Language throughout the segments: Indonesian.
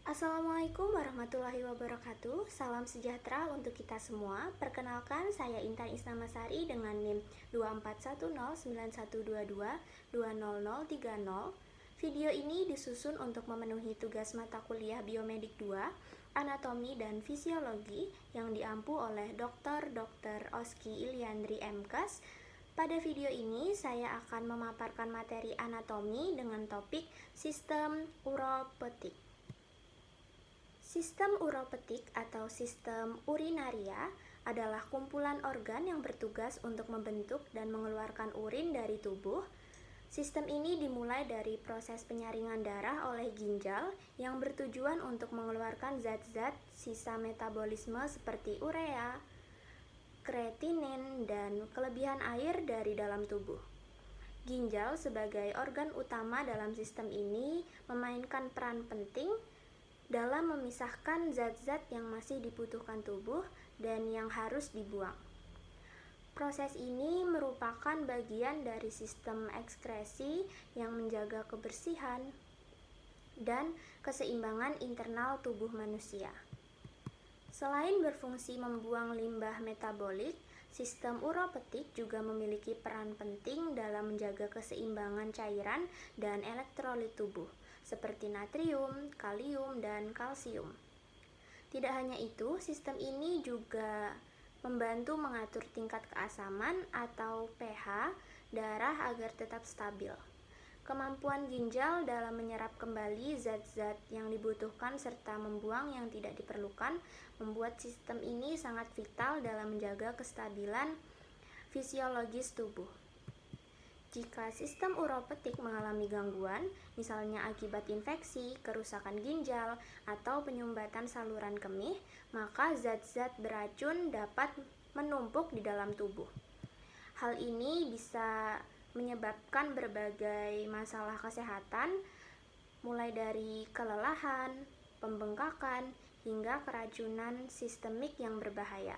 Assalamualaikum warahmatullahi wabarakatuh. Salam sejahtera untuk kita semua. Perkenalkan, saya Intan Isnamasari dengan NIM 24109122200030. Video ini disusun untuk memenuhi tugas mata kuliah Biomedik 2, Anatomi dan Fisiologi yang diampu oleh Dr. Oski Iliandri MKes. Pada video ini saya akan memaparkan materi anatomi dengan topik sistem uropetik. Sistem uropetik atau sistem urinaria adalah kumpulan organ yang bertugas untuk membentuk dan mengeluarkan urin dari tubuh. Sistem ini dimulai dari proses penyaringan darah oleh ginjal yang bertujuan untuk mengeluarkan zat-zat sisa metabolisme seperti urea, kreatinin, dan kelebihan air dari dalam tubuh. Ginjal sebagai organ utama dalam sistem ini memainkan peran penting dalam memisahkan zat-zat yang masih dibutuhkan tubuh dan yang harus dibuang. Proses ini merupakan bagian dari sistem ekskresi yang menjaga kebersihan dan keseimbangan internal tubuh manusia. Selain berfungsi membuang limbah metabolik, sistem uropetik juga memiliki peran penting dalam menjaga keseimbangan cairan dan elektrolit tubuh, seperti natrium, kalium, dan kalsium. Tidak hanya itu, sistem ini juga membantu mengatur tingkat keasaman atau pH darah agar tetap stabil. Kemampuan ginjal dalam menyerap kembali zat-zat yang dibutuhkan serta membuang yang tidak diperlukan membuat sistem ini sangat vital dalam menjaga kestabilan fisiologis tubuh. Jika sistem uropetik mengalami gangguan, misalnya akibat infeksi, kerusakan ginjal, atau penyumbatan saluran kemih, maka zat-zat beracun dapat menumpuk di dalam tubuh. Hal ini bisa menyebabkan berbagai masalah kesehatan, mulai dari kelelahan, pembengkakan, hingga keracunan sistemik yang berbahaya.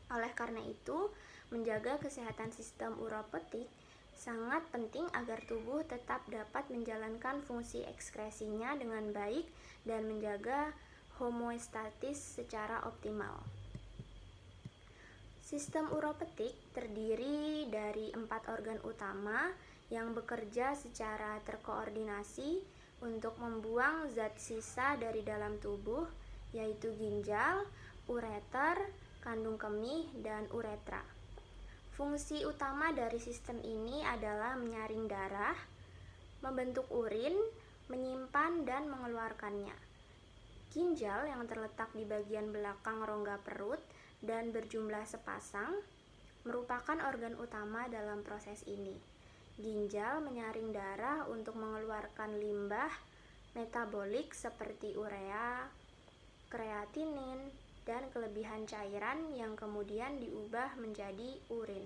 Oleh karena itu, menjaga kesehatan sistem uropetik sangat penting agar tubuh tetap dapat menjalankan fungsi ekskresinya dengan baik dan menjaga homeostatis secara optimal. Sistem uropetik terdiri dari 4 organ utama yang bekerja secara terkoordinasi untuk membuang zat sisa dari dalam tubuh, yaitu ginjal, ureter, kandung kemih, dan uretra. Fungsi utama dari sistem ini adalah menyaring darah, membentuk urin, menyimpan dan mengeluarkannya. Ginjal yang terletak di bagian belakang rongga perut dan berjumlah sepasang merupakan organ utama dalam proses ini. Ginjal menyaring darah untuk mengeluarkan limbah metabolik seperti urea, kreatinin, dan kelebihan cairan yang kemudian diubah menjadi urin.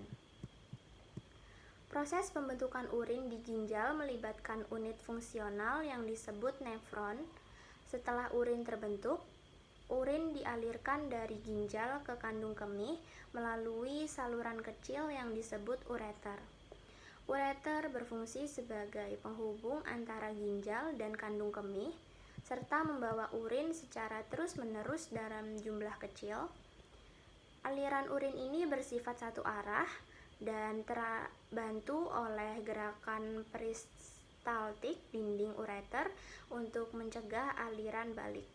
Proses pembentukan urin di ginjal melibatkan unit fungsional yang disebut nefron. Setelah urin terbentuk, urin dialirkan dari ginjal ke kandung kemih melalui saluran kecil yang disebut ureter. Ureter berfungsi sebagai penghubung antara ginjal dan kandung kemih, serta membawa urin secara terus-menerus dalam jumlah kecil. Aliran urin ini bersifat satu arah dan terbantu oleh gerakan peristaltik dinding ureter untuk mencegah aliran balik.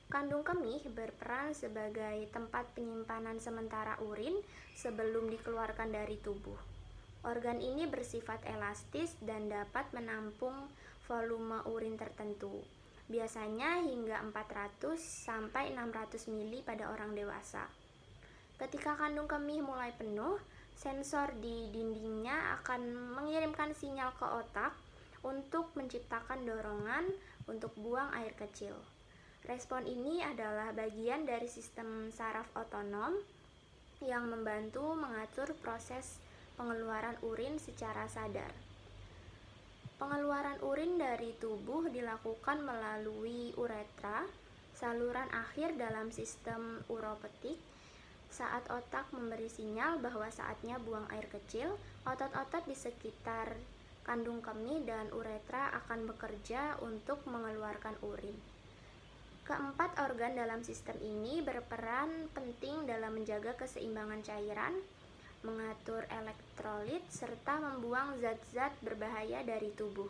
Kandung kemih berperan sebagai tempat penyimpanan sementara urin sebelum dikeluarkan dari tubuh. Organ ini bersifat elastis dan dapat menampung volume urin tertentu, biasanya hingga 400 sampai 600 ml pada orang dewasa. Ketika kandung kemih mulai penuh, sensor di dindingnya akan mengirimkan sinyal ke otak untuk menciptakan dorongan untuk buang air kecil. Respon ini adalah bagian dari sistem saraf otonom yang membantu mengatur proses pengeluaran urin secara sadar. Pengeluaran urin dari tubuh dilakukan melalui uretra, saluran akhir dalam sistem uropetik. Saat otak memberi sinyal bahwa saatnya buang air kecil, otot-otot di sekitar kandung kemih dan uretra akan bekerja untuk mengeluarkan urin. Keempat organ dalam sistem ini berperan penting dalam menjaga keseimbangan cairan, mengatur elektrolit, serta membuang zat-zat berbahaya dari tubuh.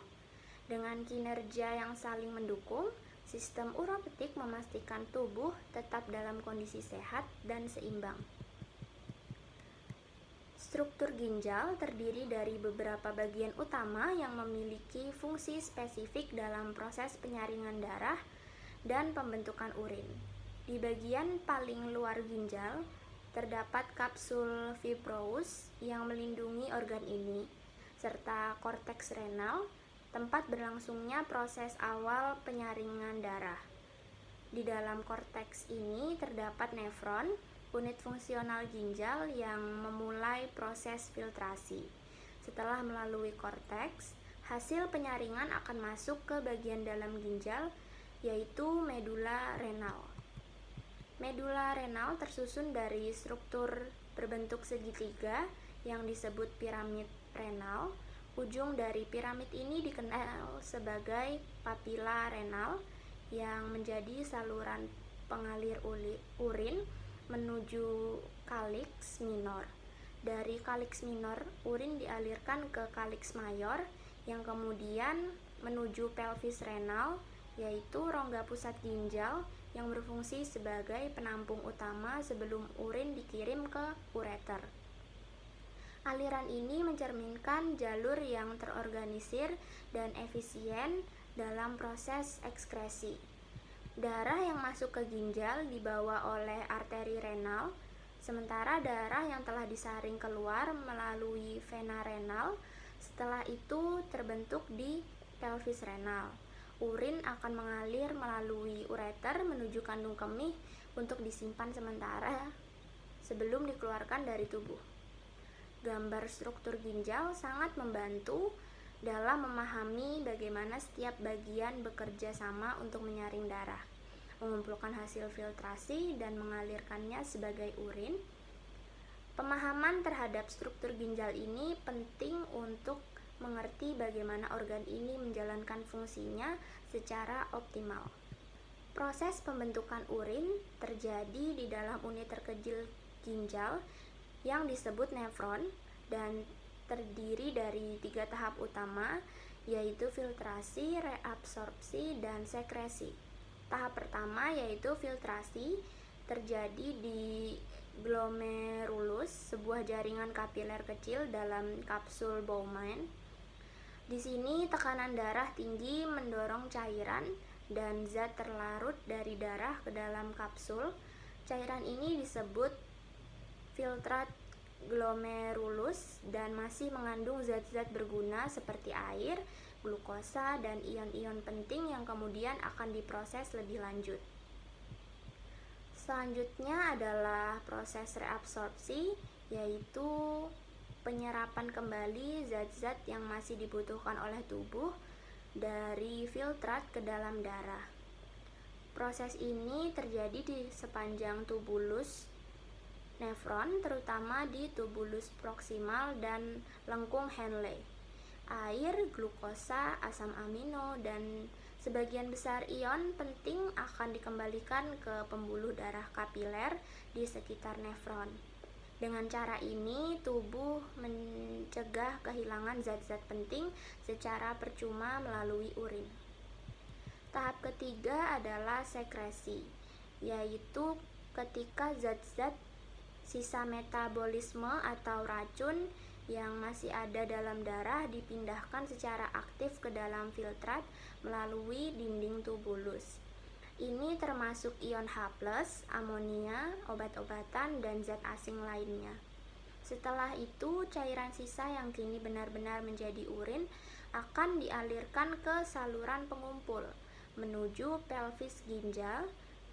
Dengan kinerja yang saling mendukung, sistem uropetik memastikan tubuh tetap dalam kondisi sehat dan seimbang. Struktur ginjal terdiri dari beberapa bagian utama yang memiliki fungsi spesifik dalam proses penyaringan darah dan pembentukan urin. Di bagian paling luar ginjal, terdapat kapsul fibrous yang melindungi organ ini, serta korteks renal, tempat berlangsungnya proses awal penyaringan darah. Di dalam korteks ini terdapat nefron, unit fungsional ginjal yang memulai proses filtrasi. Setelah melalui korteks, hasil penyaringan akan masuk ke bagian dalam ginjal, yaitu medula renal. Medula renal tersusun dari struktur berbentuk segitiga yang disebut piramid renal. Ujung dari piramid ini dikenal sebagai papila renal yang menjadi saluran pengalir urin menuju kaliks minor. Dari kaliks minor, urin dialirkan ke kaliks mayor yang kemudian menuju pelvis renal, yaitu rongga pusat ginjal yang berfungsi sebagai penampung utama sebelum urin dikirim ke ureter. Aliran ini mencerminkan jalur yang terorganisir dan efisien dalam proses ekskresi. Darah yang masuk ke ginjal dibawa oleh arteri renal, sementara darah yang telah disaring keluar melalui vena renal, setelah itu terbentuk di pelvis renal. Urin akan mengalir melalui ureter menuju kandung kemih untuk disimpan sementara sebelum dikeluarkan dari tubuh. Gambar struktur ginjal sangat membantu dalam memahami bagaimana setiap bagian bekerja sama untuk menyaring darah, mengumpulkan hasil filtrasi, dan mengalirkannya sebagai urin. Pemahaman terhadap struktur ginjal ini penting untuk mengerti bagaimana organ ini menjalankan fungsinya secara optimal. Proses pembentukan urin terjadi di dalam unit terkecil ginjal yang disebut nefron dan terdiri dari 3 tahap utama, yaitu filtrasi, reabsorpsi, dan sekresi. Tahap pertama yaitu filtrasi terjadi di glomerulus, sebuah jaringan kapiler kecil dalam kapsul Bowman. Di sini tekanan darah tinggi mendorong cairan dan zat terlarut dari darah ke dalam kapsul. Cairan ini disebut filtrat glomerulus dan masih mengandung zat-zat berguna seperti air, glukosa, dan ion-ion penting yang kemudian akan diproses lebih lanjut. Selanjutnya adalah proses reabsorpsi, yaitu penyerapan kembali zat-zat yang masih dibutuhkan oleh tubuh dari filtrat ke dalam darah. Proses ini terjadi di sepanjang tubulus nefron, terutama di tubulus proksimal dan lengkung Henle. Air, glukosa, asam amino, dan sebagian besar ion penting akan dikembalikan ke pembuluh darah kapiler di sekitar nefron. Dengan cara ini, tubuh mencegah kehilangan zat-zat penting secara percuma melalui urin. Tahap ketiga adalah sekresi, yaitu ketika zat-zat sisa metabolisme atau racun yang masih ada dalam darah dipindahkan secara aktif ke dalam filtrat melalui dinding tubulus. Ini termasuk ion H+, amonia, obat-obatan, dan zat asing lainnya. Setelah itu, cairan sisa yang kini benar-benar menjadi urin akan dialirkan ke saluran pengumpul menuju pelvis ginjal,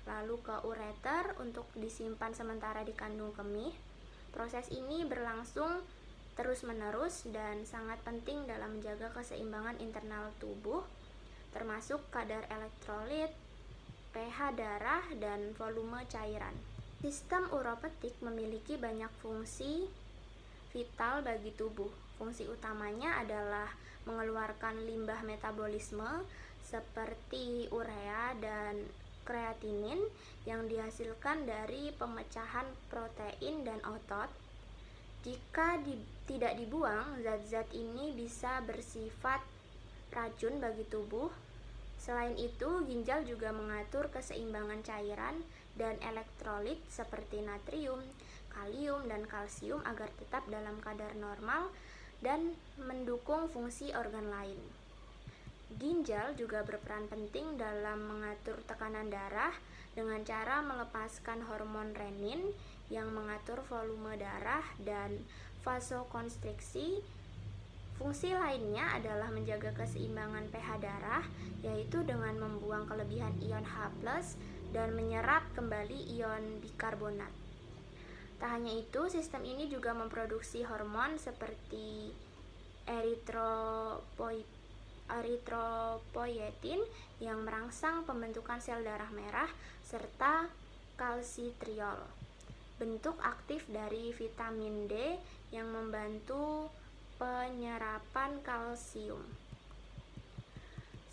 lalu ke ureter untuk disimpan sementara di kandung kemih. Proses ini berlangsung terus-menerus dan sangat penting dalam menjaga keseimbangan internal tubuh, termasuk kadar elektrolit, pH darah, dan volume cairan. Sistem uropetik memiliki banyak fungsi vital bagi tubuh. Fungsi utamanya adalah mengeluarkan limbah metabolisme seperti urea dan kreatinin yang dihasilkan dari pemecahan protein dan otot. Jika tidak dibuang, zat-zat ini bisa bersifat racun bagi tubuh. Selain itu, ginjal juga mengatur keseimbangan cairan dan elektrolit seperti natrium, kalium, dan kalsium agar tetap dalam kadar normal dan mendukung fungsi organ lain. Ginjal juga berperan penting dalam mengatur tekanan darah dengan cara melepaskan hormon renin yang mengatur volume darah dan vasokonstriksi. Fungsi lainnya adalah menjaga keseimbangan pH darah, yaitu dengan membuang kelebihan ion H+ dan menyerap kembali ion bikarbonat. Tak hanya itu, sistem ini juga memproduksi hormon seperti eritropoietin yang merangsang pembentukan sel darah merah serta kalsitriol, bentuk aktif dari vitamin D yang membantu penyerapan kalsium.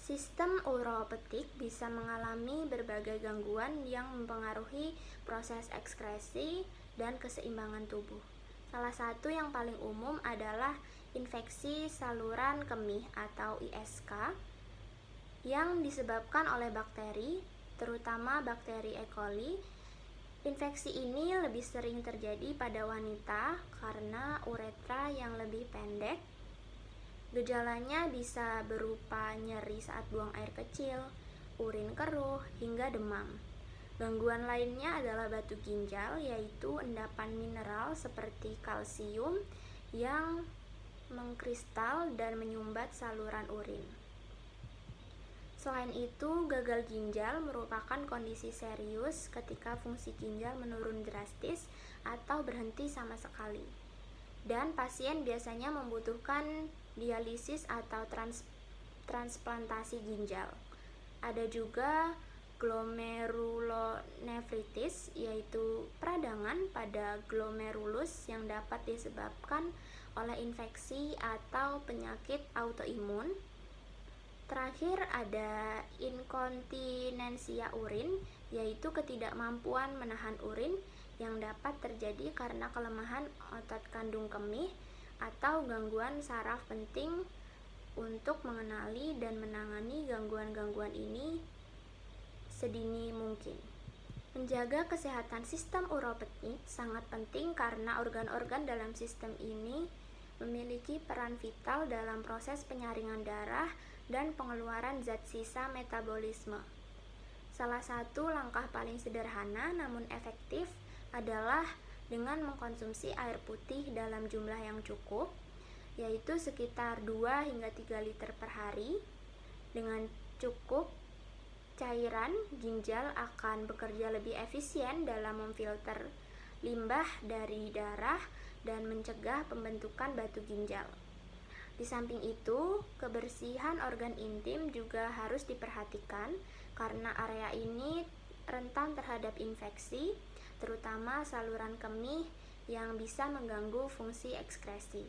Sistem uropetik bisa mengalami berbagai gangguan yang mempengaruhi proses ekskresi dan keseimbangan tubuh. Salah satu yang paling umum adalah infeksi saluran kemih atau ISK yang disebabkan oleh bakteri, terutama bakteri E. coli. Infeksi ini lebih sering terjadi pada wanita karena uretra yang lebih pendek. Gejalanya bisa berupa nyeri saat buang air kecil, urin keruh, hingga demam. Gangguan lainnya adalah batu ginjal, yaitu endapan mineral seperti kalsium yang mengkristal dan menyumbat saluran urin. Selain itu, gagal ginjal merupakan kondisi serius ketika fungsi ginjal menurun drastis atau berhenti sama sekali. Dan pasien biasanya membutuhkan dialisis atau transplantasi ginjal. Ada juga glomerulonefritis, yaitu peradangan pada glomerulus yang dapat disebabkan oleh infeksi atau penyakit autoimun. Terakhir ada inkontinensia urin, yaitu ketidakmampuan menahan urin yang dapat terjadi karena kelemahan otot kandung kemih atau gangguan saraf. Penting untuk mengenali dan menangani gangguan-gangguan ini sedini mungkin. Menjaga kesehatan sistem uropetik sangat penting karena organ-organ dalam sistem ini memiliki peran vital dalam proses penyaringan darah dan pengeluaran zat sisa metabolisme. Salah satu langkah paling sederhana namun efektif adalah dengan mengkonsumsi air putih dalam jumlah yang cukup, yaitu sekitar 2 hingga 3 liter per hari. Dengan cukup cairan, ginjal akan bekerja lebih efisien dalam memfilter limbah dari darah dan mencegah pembentukan batu ginjal. Di samping itu, kebersihan organ intim juga harus diperhatikan karena area ini rentan terhadap infeksi, terutama saluran kemih yang bisa mengganggu fungsi ekskresi.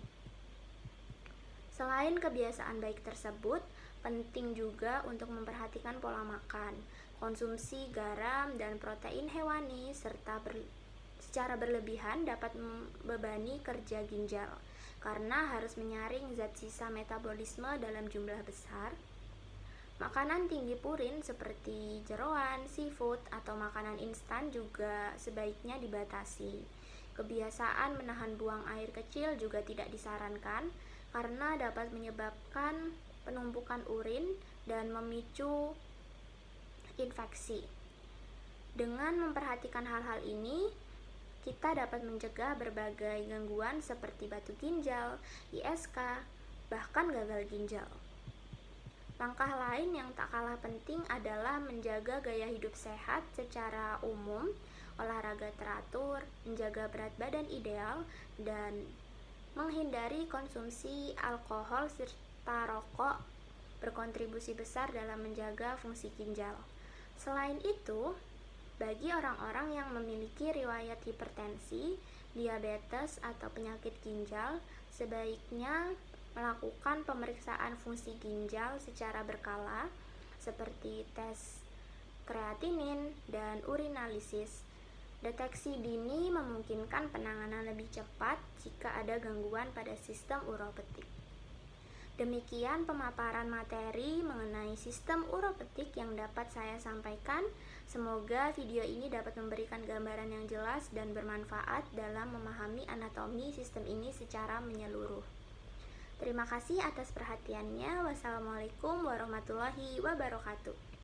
Selain kebiasaan baik tersebut, penting juga untuk memperhatikan pola makan, konsumsi garam dan protein hewani secara berlebihan dapat membebani kerja ginjal karena harus menyaring zat sisa metabolisme dalam jumlah besar. Makanan tinggi purin seperti jeroan, seafood, atau makanan instan juga sebaiknya dibatasi. Kebiasaan menahan buang air kecil juga tidak disarankan karena dapat menyebabkan penumpukan urin dan memicu infeksi. Dengan memperhatikan hal-hal ini, kita dapat mencegah berbagai gangguan seperti batu ginjal, ISK, bahkan gagal ginjal. Langkah lain yang tak kalah penting adalah menjaga gaya hidup sehat secara umum, olahraga teratur, menjaga berat badan ideal, dan menghindari konsumsi alkohol serta rokok berkontribusi besar dalam menjaga fungsi ginjal. Selain itu, bagi orang-orang yang memiliki riwayat hipertensi, diabetes, atau penyakit ginjal, Sebaiknya melakukan pemeriksaan fungsi ginjal secara berkala seperti tes kreatinin dan urinalisis. Deteksi dini memungkinkan penanganan lebih cepat jika ada gangguan pada sistem uropetik. Demikian pemaparan materi mengenai sistem uropetik yang dapat saya sampaikan. Semoga video ini dapat memberikan gambaran yang jelas dan bermanfaat dalam memahami anatomi sistem ini secara menyeluruh. Terima kasih atas perhatiannya. Wassalamualaikum warahmatullahi wabarakatuh.